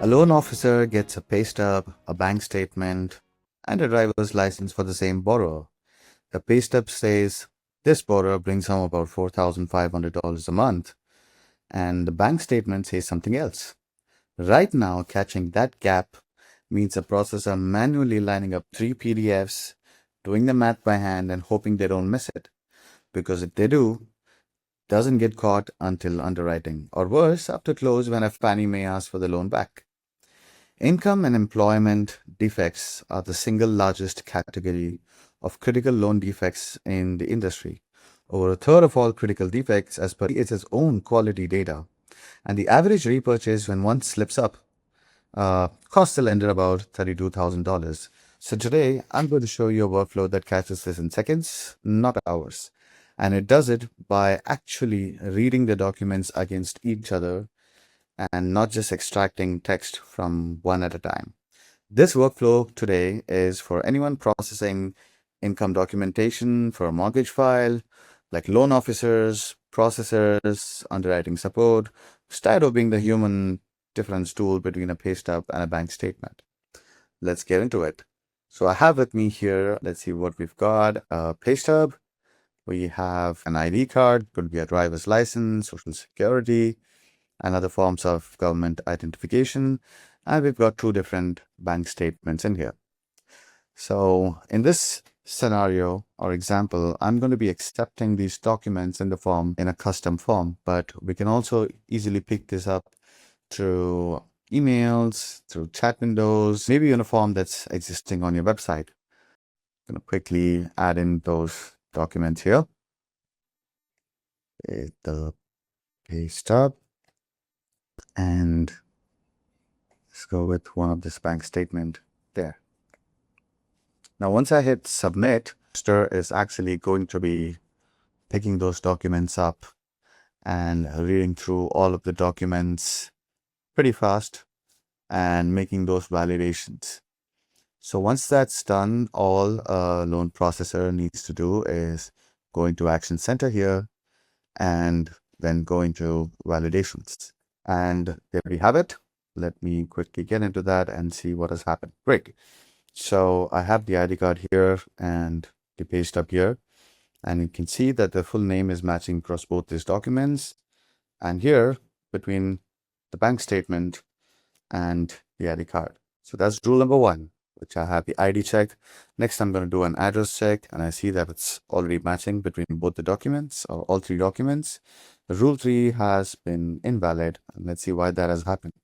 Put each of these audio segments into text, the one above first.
A loan officer gets a pay stub, a bank statement, and a driver's license for the same borrower. The pay stub says this borrower brings home about $4,500 a month, and the bank statement says something else. Right now, catching that gap means a processor manually lining up three PDFs, doing the math by hand, and hoping they don't miss it. Because if they do, doesn't get caught until underwriting, or worse, after close when a Fannie may ask for the loan back. Income and employment defects are the single largest category of critical loan defects in the industry. Over a third of all critical defects, as per its own quality data, and the average repurchase when one slips up costs the lender about $32,000. So today, I'm going to show you a workflow that catches this in seconds, not hours. And it does it by actually reading the documents against each other and not just extracting text from one at a time. This workflow today is for anyone processing income documentation for a mortgage file, like loan officers, processors, underwriting support, who's tired of being the human difference tool between a pay stub and a bank statement. Let's get into it. So I have with me here, let's see what we've got. A pay stub. We have an ID card, could be a driver's license, social security, and other forms of government identification. And we've got two different bank statements in here. So in this scenario or example, I'm going to be accepting these documents in a custom form, but we can also easily pick this up through emails, through chat windows, maybe in a form that's existing on your website. I'm going to quickly add in those documents here. The pay stub, and let's go with one of this bank statement there. Now, once I hit submit, Docxster is actually going to be picking those documents up and reading through all of the documents pretty fast and making those validations. So once that's done, all a loan processor needs to do is go into Action Center here and then go into validations. And there we have it. Let me quickly get into that and see what has happened. Great. So I have the ID card here and the pay stub here. And you can see that the full name is matching across both these documents. And here between the bank statement and the ID card. So that's rule number one, which I have the ID check. Next, I'm going to do an address check, and I see that it's already matching between both the documents or all three documents. Rule 3 has been invalid, and let's see why that has happened.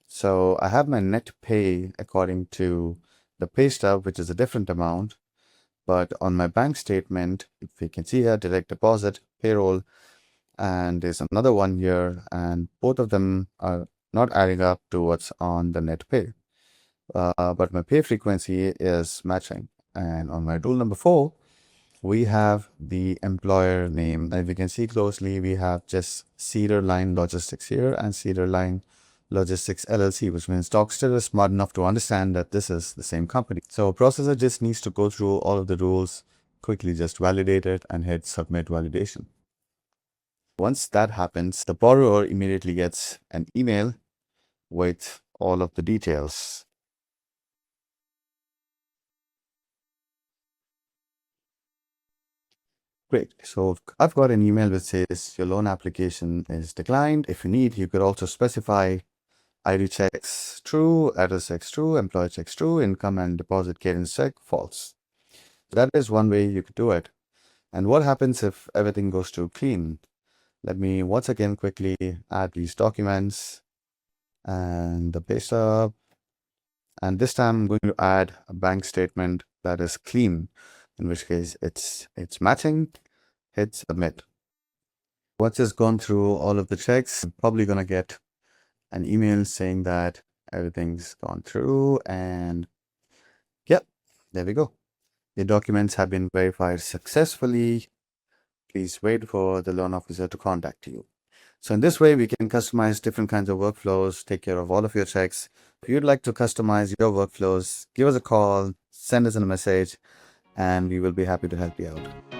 So I have my net pay according to the pay stub, which is a different amount, but on my bank statement, if you can see here, direct deposit, payroll, and there's another one here, and both of them are not adding up to what's on the net pay. But my pay frequency is matching. And on my rule number 4, we have the employer name. And if you can see closely, we have just Cedar Line Logistics here and Cedar Line Logistics LLC, which means Docxster is smart enough to understand that this is the same company. So a processor just needs to go through all of the rules, quickly just validate it and hit submit validation. Once that happens, the borrower immediately gets an email with all of the details. Great. So I've got an email which says your loan application is declined. If you need, you could also specify ID checks true, address checks true, employer checks true, income and deposit cadence check false. That is one way you could do it. And what happens if everything goes to clean? Let me once again quickly add these documents and the pay stub. And this time I'm going to add a bank statement that is clean, in which case it's matching, hit submit. Once it's gone through all of the checks, I'm probably going to get an email saying that everything's gone through, and yep, there we go. The documents have been verified successfully. Please wait for the loan officer to contact you. So in this way, we can customize different kinds of workflows, take care of all of your checks. If you'd like to customize your workflows, give us a call, send us a message, and we will be happy to help you out.